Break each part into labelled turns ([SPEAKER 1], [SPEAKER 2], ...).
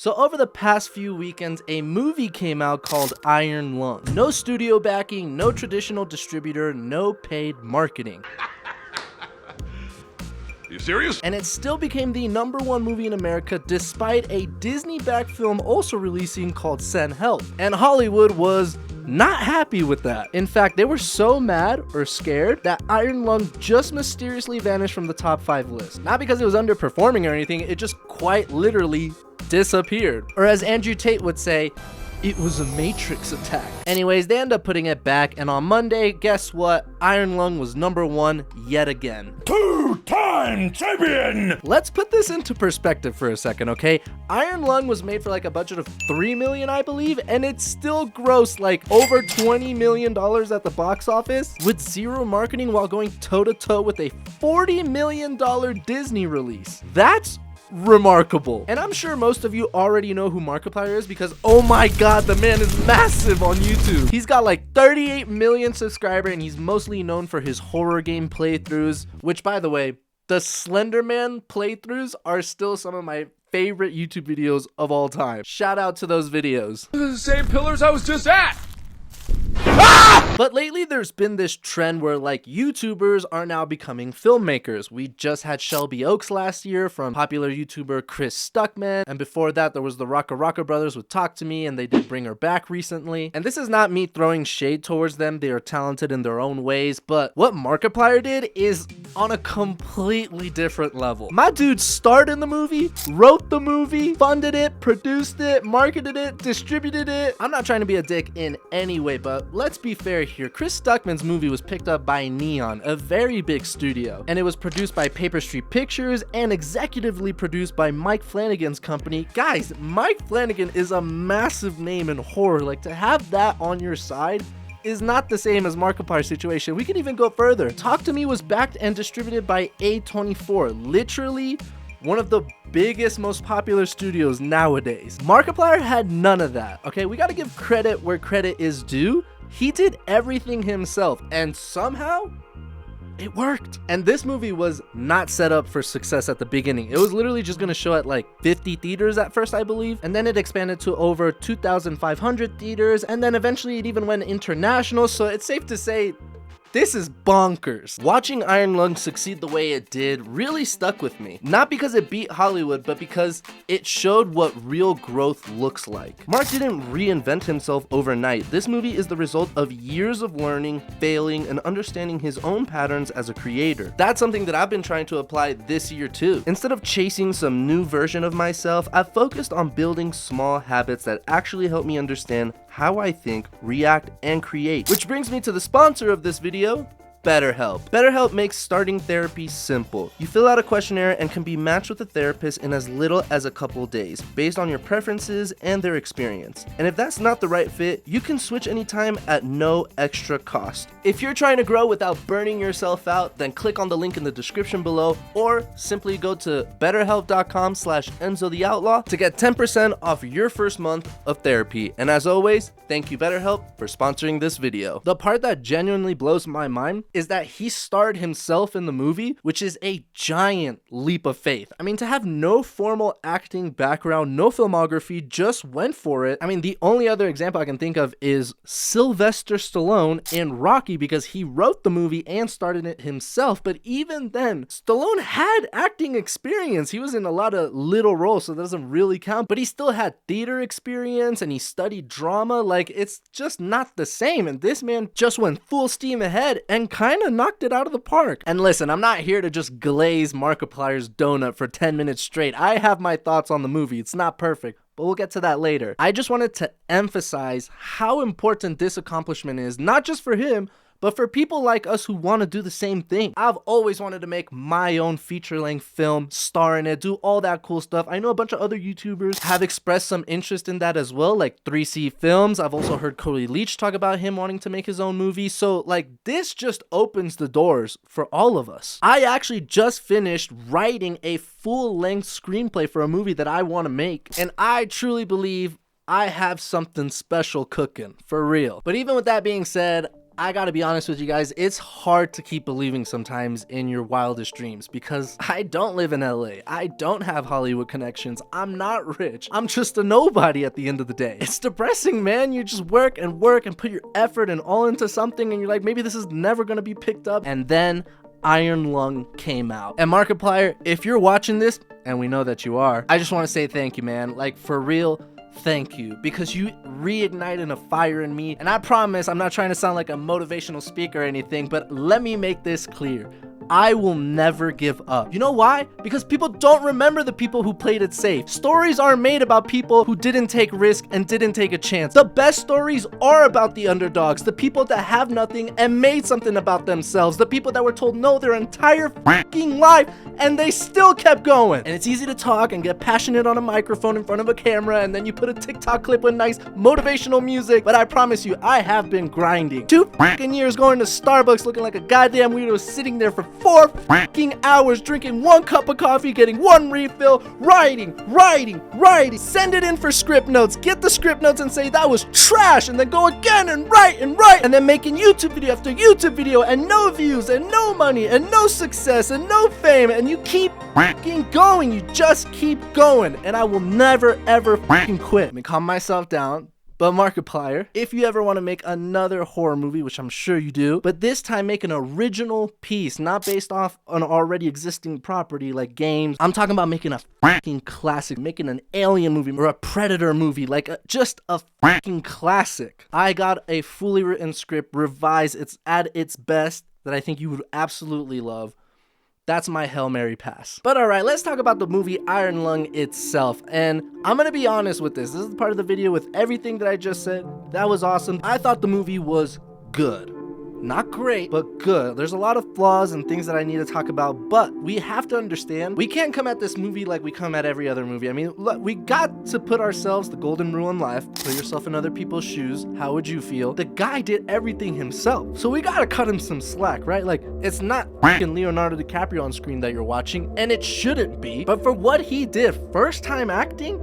[SPEAKER 1] So over the past few weekends, a movie came out called Iron Lung. No studio backing, no traditional distributor, no paid marketing.
[SPEAKER 2] You serious?
[SPEAKER 1] And it still became the #1 movie in America despite a Disney-backed film also releasing called Send Help. And Hollywood was not happy with that. In fact, they were so mad or scared that Iron Lung just mysteriously vanished from the top 5 list. Not because it was underperforming or anything, it just quite literally disappeared. Or as Andrew Tate would say, it was a Matrix attack. Anyways, they end up putting it back, and on Monday, guess what? Iron Lung was #1 yet again.
[SPEAKER 2] Two-time champion!
[SPEAKER 1] Let's put this into perspective for a second, okay? Iron Lung was made for like a budget of $3 million, I believe, and it still grossed like over $20 million at the box office with zero marketing while going toe-to-toe with a $40 million Disney release. That's remarkable. And I'm sure most of you already know who Markiplier is because, oh my god, the man is massive on YouTube. He's got like 38 million subscribers and he's mostly known for his horror game playthroughs, which, by the way, the Slender Man playthroughs are still some of my favorite YouTube videos of all time. Shout out to those videos.
[SPEAKER 2] The same pillars I was just at!
[SPEAKER 1] But lately there's been this trend where like YouTubers are now becoming filmmakers. We just had Shelby Oaks last year from popular YouTuber Chris Stuckman, and before that there was the Rocka Brothers with Talk to Me, and they did bring her back recently. And this is not me throwing shade towards them, they are talented in their own ways, but what Markiplier did is on a completely different level. My dude starred in the movie, wrote the movie, funded it, produced it, marketed it, distributed it. I'm not trying to be a dick in any way, but let's be fair here. Chris Stuckman's movie was picked up by Neon, a very big studio, and it was produced by Paper Street Pictures and executively produced by Mike Flanagan's company. Guys, Mike Flanagan is a massive name in horror. Like, to have that on your side is not the same as Markiplier's situation. We can even go further. Talk to Me was backed and distributed by A24, literally one of the biggest, most popular studios nowadays. Markiplier had none of that, okay? We gotta give credit where credit is due. He did everything himself, and somehow it worked. And this movie was not set up for success at the beginning. It was literally just gonna show at like 50 theaters at first, I believe, and then it expanded to over 2,500 theaters, and then eventually it even went international, so it's safe to say this is bonkers. Watching Iron Lung succeed the way it did really stuck with me. Not because it beat Hollywood, but because it showed what real growth looks like. Mark didn't reinvent himself overnight. This movie is the result of years of learning, failing, and understanding his own patterns as a creator. That's something that I've been trying to apply this year too. Instead of chasing some new version of myself, I've focused on building small habits that actually help me understand how I think, react, and create. Which brings me to the sponsor of this video, BetterHelp. BetterHelp makes starting therapy simple. You fill out a questionnaire and can be matched with a therapist in as little as a couple days, based on your preferences and their experience. And if that's not the right fit, you can switch anytime at no extra cost. If you're trying to grow without burning yourself out, then click on the link in the description below, or simply go to betterhelp.com/Enzo the Outlaw to get 10% off your first month of therapy. And as always, thank you BetterHelp for sponsoring this video. The part that genuinely blows my mind is that he starred himself in the movie, which is a giant leap of faith. I mean, to have no formal acting background, no filmography, just went for it. I mean, the only other example I can think of is Sylvester Stallone in Rocky, because he wrote the movie and starred in it himself. But even then, Stallone had acting experience. He was in a lot of little roles, so that doesn't really count, but he still had theater experience and he studied drama. Like, it's just not the same. And this man just went full steam ahead and kind of knocked it out of the park. And listen, I'm not here to just glaze Markiplier's donut for 10 minutes straight. I have my thoughts on the movie. It's not perfect, but we'll get to that later. I just wanted to emphasize how important this accomplishment is, not just for him, but for people like us who want to do the same thing. I've always wanted to make my own feature-length film, star in it, do all that cool stuff. I know a bunch of other YouTubers have expressed some interest in that as well, like 3C Films. I've also heard Cody Leach talk about him wanting to make his own movie. So like, this just opens the doors for all of us. I actually just finished writing a full-length screenplay for a movie that I want to make, and I truly believe I have something special cooking, for real. But even with that being said, I gotta be honest with you guys, it's hard to keep believing sometimes in your wildest dreams because I don't live in LA. I don't have Hollywood connections. I'm not rich. I'm just a nobody at the end of the day. It's depressing, man. You just work and put your effort and all into something and you're like, maybe this is never gonna be picked up. And then Iron Lung came out. And Markiplier, if you're watching this, and we know that you are, I just want to say thank you, man. Like, for real, thank you, because you reignited a fire in me. And I promise, I'm not trying to sound like a motivational speaker or anything, but let me make this clear. I will never give up. You know why? Because people don't remember the people who played it safe. Stories are made about people who didn't take risk and didn't take a chance. The best stories are about the underdogs, the people that have nothing and made something about themselves, the people that were told no their entire fucking life and they still kept going. And it's easy to talk and get passionate on a microphone in front of a camera and then you put a TikTok clip with nice motivational music, but I promise you, I have been grinding. 2 fucking years going to Starbucks looking like a goddamn weirdo, sitting there for 4 fucking hours, drinking 1 cup of coffee, getting 1 refill, writing, send it in for script notes, get the script notes and say that was trash, and then go again and write, and then making YouTube video after YouTube video, and no views, and no money, and no success, and no fame, and you keep fucking going, you just keep going, and I will never ever fucking quit. Let me calm myself down. But Markiplier, if you ever want to make another horror movie, which I'm sure you do, but this time make an original piece, not based off an already existing property like games. I'm talking about making a fucking classic, making an Alien movie or a Predator movie, like just a fucking classic. I got a fully written script, revised, it's at its best, that I think you would absolutely love. That's my Hail Mary pass. But alright, let's talk about the movie Iron Lung itself. And I'm gonna be honest with this. This is part of the video with everything that I just said. That was awesome. I thought the movie was good. Not great, but good. There's a lot of flaws and things that I need to talk about, but we have to understand, we can't come at this movie like we come at every other movie. I mean, look, we got to put ourselves, the golden rule in life, put yourself in other people's shoes. How would you feel? The guy did everything himself. So we gotta cut him some slack, right? Like, it's not fucking Leonardo DiCaprio on screen that you're watching, and it shouldn't be, but for what he did, first time acting,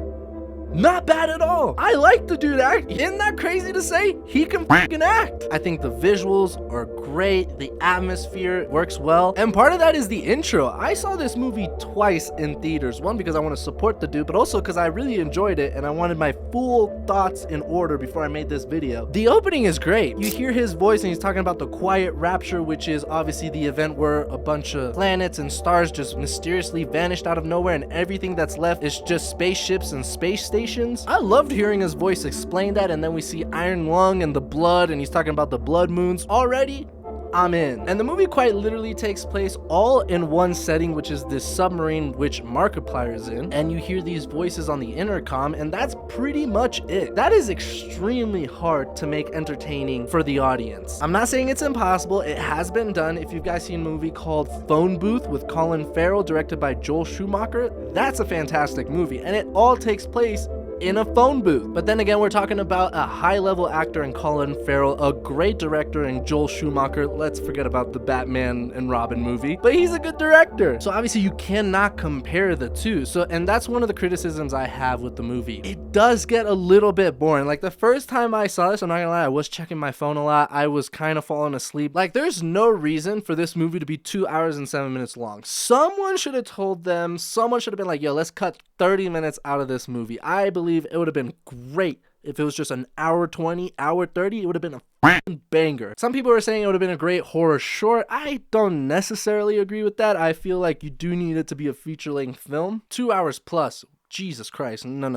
[SPEAKER 1] not bad at all. I like the dude act. Isn't that crazy to say? He can fucking act. I think the visuals are great. The atmosphere works well. And part of that is the intro. I saw this movie twice in theaters. One, because I want to support the dude, but also because I really enjoyed it and I wanted my full thoughts in order before I made this video. The opening is great. You hear his voice and he's talking about the quiet rapture, which is obviously the event where a bunch of planets and stars just mysteriously vanished out of nowhere and everything that's left is just spaceships and space stations. I loved hearing his voice explain that, and then we see Iron Lung and the blood, and he's talking about the blood moons. Already, I'm in. And the movie quite literally takes place all in one setting, which is this submarine which Markiplier is in, and you hear these voices on the intercom, and that's pretty much it. That is extremely hard to make entertaining for the audience. I'm not saying it's impossible. It has been done. If you guys seen a movie called Phone Booth with Colin Farrell, directed by Joel Schumacher, that's a fantastic movie, and it all takes place in a phone booth. But then again, we're talking about a high-level actor in Colin Farrell, a great director in Joel Schumacher. Let's forget about the Batman and Robin movie, but he's a good director. So obviously you cannot compare the two. And that's one of the criticisms I have with the movie. It does get a little bit boring. Like the first time I saw this, I'm not gonna lie, I was checking my phone a lot. I was kind of falling asleep. Like there's no reason for this movie to be 2 hours and 7 minutes long. Someone should have told them, someone should have been like, yo, let's cut 30 minutes out of this movie. I believe it would have been great if it was just an hour 20, hour 30. It would have been a f***ing banger. Some people are saying it would have been a great horror short. I don't necessarily agree with that. I feel like you do need it to be a feature-length film. 2 hours plus. Jesus Christ. No.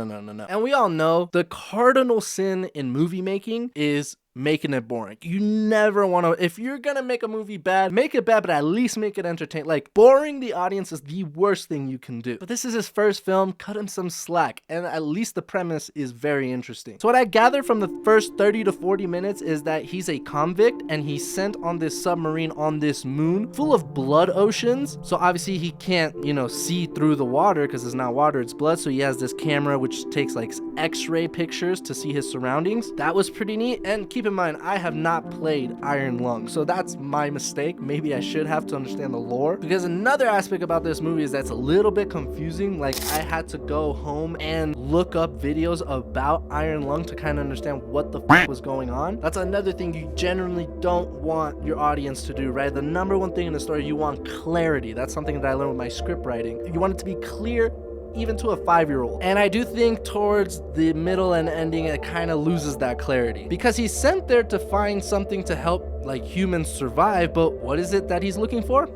[SPEAKER 1] And we all know the cardinal sin in movie making is making it boring. You never want to, if you're gonna make a movie bad, make it bad, but at least make it entertaining. Like, boring the audience is the worst thing you can do. But this is his first film, cut him some slack, and at least the premise is very interesting. So what I gathered from the first 30 to 40 minutes is that he's a convict, and he's sent on this submarine on this moon full of blood oceans. So obviously he can't, see through the water, because it's not water, it's blood. So he has this camera which takes like x-ray pictures to see his surroundings. That was pretty neat. And keep in mind, I have not played Iron Lung, so that's my mistake. Maybe I should have to understand the lore, because another aspect about this movie is that's a little bit confusing. Like, I had to go home and look up videos about Iron Lung to kind of understand what the f was going on. That's another thing you generally don't want your audience to do, right? The number one thing in the story, you want clarity. That's something that I learned with my script writing. You want it to be clear, even to a 5-year-old. And I do think towards the middle and ending, it kind of loses that clarity, because he's sent there to find something to help like humans survive, but what is it that he's looking for?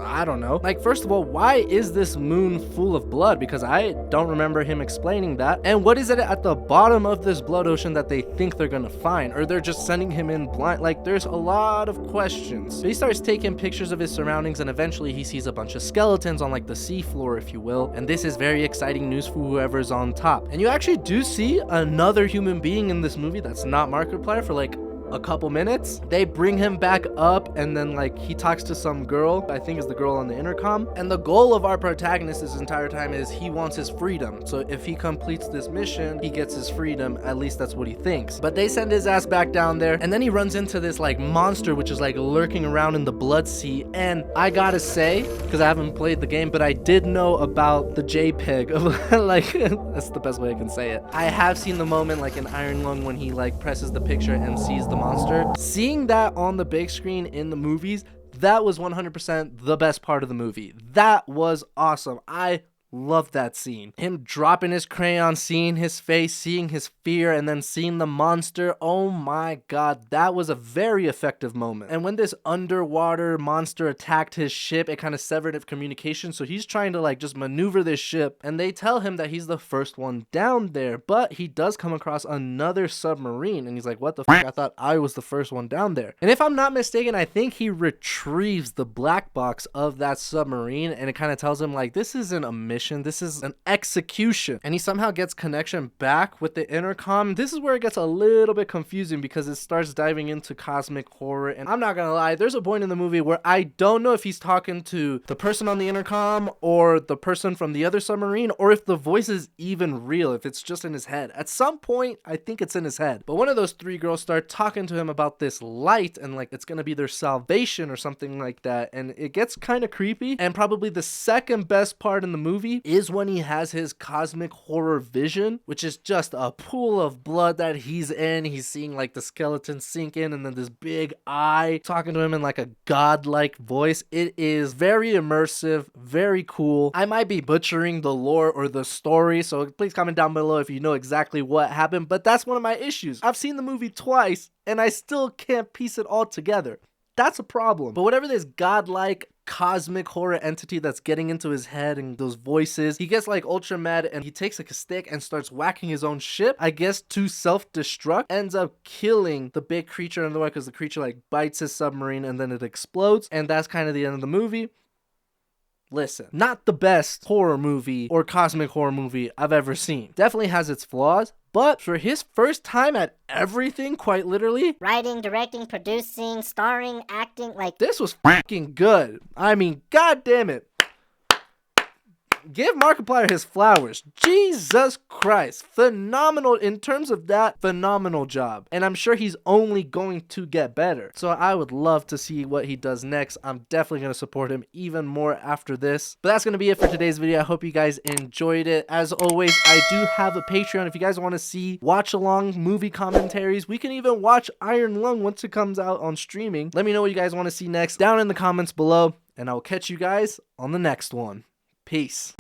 [SPEAKER 1] I don't know. Like, first of all, why is this moon full of blood? Because I don't remember him explaining that. And what is it at the bottom of this blood ocean that they think they're gonna find? Or they're just sending him in blind? Like, there's a lot of questions. So he starts taking pictures of his surroundings, and eventually he sees a bunch of skeletons on like the seafloor, if you will. And this is very exciting news for whoever's on top. And you actually do see another human being in this movie that's not Markiplier for like a couple minutes. They bring him back up, and then like he talks to some girl, I think is the girl on the intercom. And the goal of our protagonist this entire time is he wants his freedom. So if he completes this mission, he gets his freedom. At least that's what he thinks. But they send his ass back down there, and then he runs into this like monster which is like lurking around in the blood sea. And I gotta say, because I haven't played the game, but I did know about the JPEG of like that's the best way I can say it. I have seen the moment like in Iron Lung when he like presses the picture and sees the monster. Seeing that on the big screen in the movies, that was 100% the best part of the movie. That was awesome. I love that scene. Him dropping his crayon, seeing his face, seeing his fear, and then seeing the monster. Oh my god, that was a very effective moment. And when this underwater monster attacked his ship, it kind of severed its communication, so he's trying to like just maneuver this ship, and they tell him that he's the first one down there, but he does come across another submarine, and he's like, what the f? I thought I was the first one down there. And if I'm not mistaken, I think he retrieves the black box of that submarine, and it kind of tells him like, this isn't a mission, this is an execution. And he somehow gets connection back with the intercom. This is where it gets a little bit confusing, because it starts diving into cosmic horror. And I'm not gonna lie, there's a point in the movie where I don't know if he's talking to the person on the intercom or the person from the other submarine, or if the voice is even real, if it's just in his head. At some point, I think it's in his head. But one of those three girls start talking to him about this light, and like it's gonna be their salvation or something like that. And it gets kind of creepy. And probably the second best part in the movie is when he has his cosmic horror vision, which is just a pool of blood that he's in. He's seeing like the skeleton sink in, and then this big eye talking to him in like a godlike voice. It is very immersive, very cool. I might be butchering the lore or the story, so please comment down below if you know exactly what happened, but that's one of my issues. I've seen the movie twice and I still can't piece it all together. That's a problem. But whatever this godlike cosmic horror entity that's getting into his head and those voices, he gets like ultra mad, and he takes like a stick and starts whacking his own ship, I guess to self-destruct, ends up killing the big creature in the way, because the creature like bites his submarine and then it explodes, and that's kind of the end of the movie. Listen, not the best horror movie or cosmic horror movie I've ever seen. Definitely has its flaws, but for his first time at everything, quite literally,
[SPEAKER 3] writing, directing, producing, starring, acting, like,
[SPEAKER 1] this was fucking good. I mean, god damn it. Give Markiplier his flowers. Jesus Christ. Phenomenal in terms of that. Phenomenal job. And I'm sure he's only going to get better. So I would love to see what he does next. I'm definitely going to support him even more after this. But that's going to be it for today's video. I hope you guys enjoyed it. As always, I do have a Patreon. If you guys want to see watch along movie commentaries, we can even watch Iron Lung once it comes out on streaming. Let me know what you guys want to see next down in the comments below, and I'll catch you guys on the next one. Peace.